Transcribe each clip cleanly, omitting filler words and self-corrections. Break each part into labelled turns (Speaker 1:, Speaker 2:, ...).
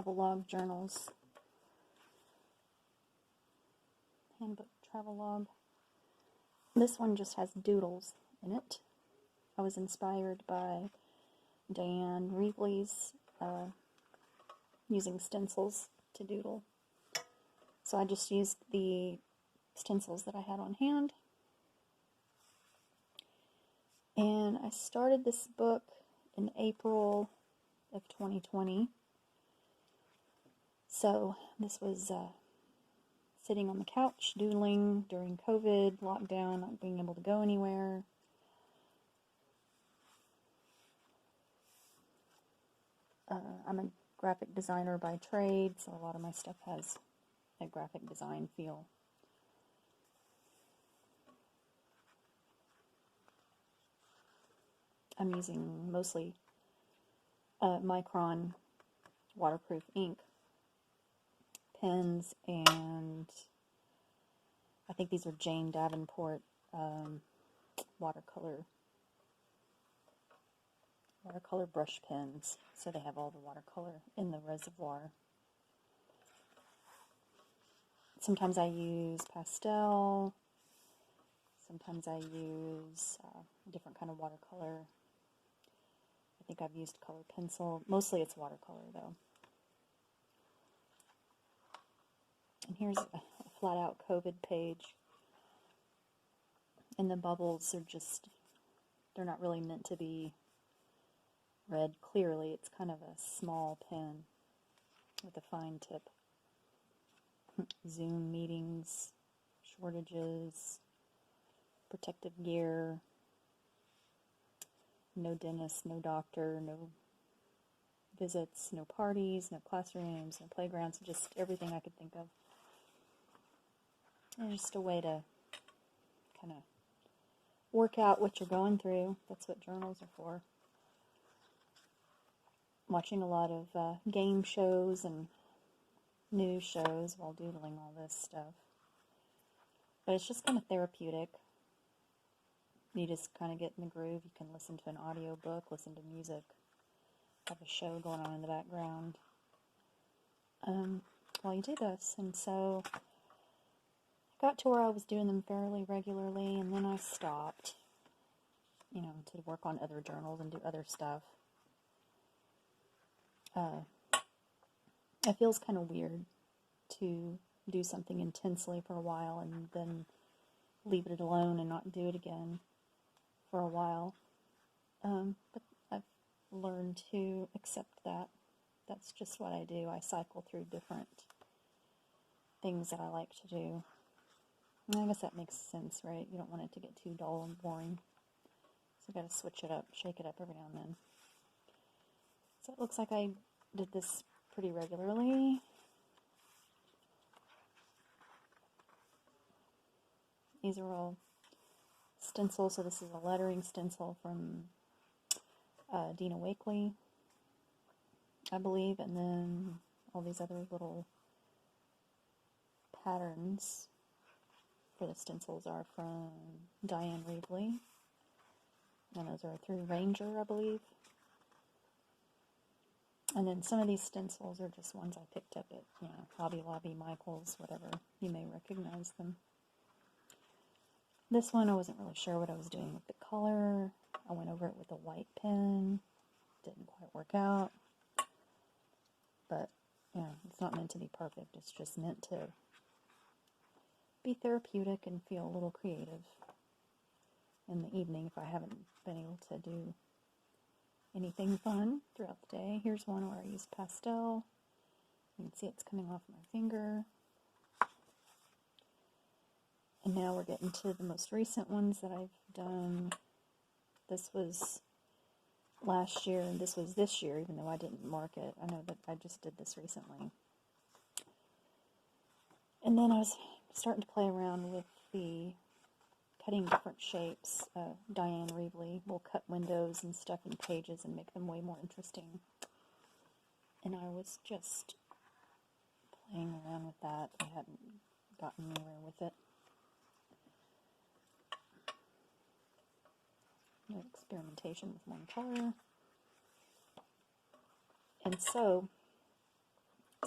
Speaker 1: Travelogue journals. Handbook Travelogue. This one just has doodles in it. I was inspired by Diane Reevely's using stencils to doodle. So I just used the stencils that I had on hand. And I started this book in April of 2020. So this was sitting on the couch doodling during COVID, lockdown, not being able to go anywhere. I'm a graphic designer by trade, so a lot of my stuff has a graphic design feel. I'm using mostly micron waterproof ink pens, and I think these are Jane Davenport watercolor brush pens, so they have all the watercolor in the reservoir. Sometimes I use pastel, sometimes I use a different kind of watercolor. I think I've used color pencil. Mostly it's watercolor though. And here's a flat out COVID page. And the bubbles are just, they're not really meant to be read clearly. It's kind of a small pen with a fine tip. Zoom meetings, shortages, protective gear, no dentist, no doctor, no visits, no parties, no classrooms, no playgrounds, just everything I could think of. And just a way to kind of work out what you're going through. That's what journals are for. Watching a lot of game shows and news shows while doodling all this stuff. But it's just kind of therapeutic. You just kind of get in the groove. You can listen to an audio book, listen to music, have a show going on in the background while you do this. And so I got to where I was doing them fairly regularly, and then I stopped, to work on other journals and do other stuff. It feels kind of weird to do something intensely for a while and then leave it alone and not do it again for a while. But I've learned to accept that. That's just what I do. I cycle through different things that I like to do. And I guess that makes sense, right? You don't want it to get too dull and boring. So you got to switch it up, shake it up every now and then. So it looks like I did this pretty regularly. These are all stencils. So this is a lettering stencil from Dina Wakley, I believe. And then all these other little patterns for the stencils are from Diane Reevely. And those are through Ranger, I believe. And then some of these stencils are just ones I picked up at, Hobby Lobby, Michael's, whatever. You may recognize them. This one, I wasn't really sure what I was doing with the color. I went over it with a white pen. Didn't quite work out. But, it's not meant to be perfect. It's just meant to be therapeutic and feel a little creative in the evening if I haven't been able to do anything fun throughout the day. Here's one where I used pastel. You can see it's coming off my finger. And now we're getting to the most recent ones that I've done. This was last year, and this was this year, even though I didn't mark it. I know that I just did this recently. And then I was starting to play around with the cutting different shapes. Diane Reevely will cut windows and stuff in pages and make them way more interesting. And I was just playing around with that. I hadn't gotten anywhere with it. No experimentation with one color. And so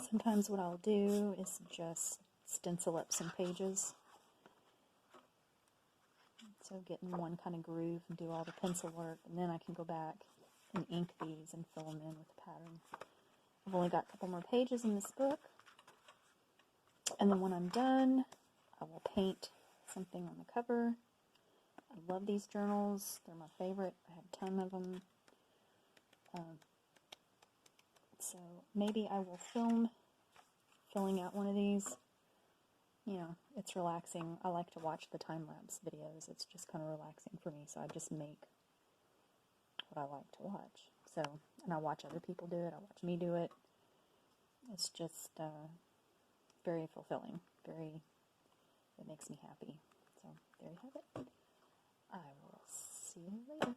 Speaker 1: Sometimes what I'll do is just stencil up some pages. So get in one kind of groove and do all the pencil work, and then I can go back and ink these and fill them in with the pattern. I've only got a couple more pages in this book, and then when I'm done, I will paint something on the cover. I love these journals. They're my favorite. I have a ton of them. So maybe I will film filling out one of these. You know, it's relaxing. I like to watch the time-lapse videos. It's just kind of relaxing for me, so I just make what I like to watch. So, and I watch other people do it. I watch me do it. It's just very fulfilling. It makes me happy. So, there you have it. I will see you later.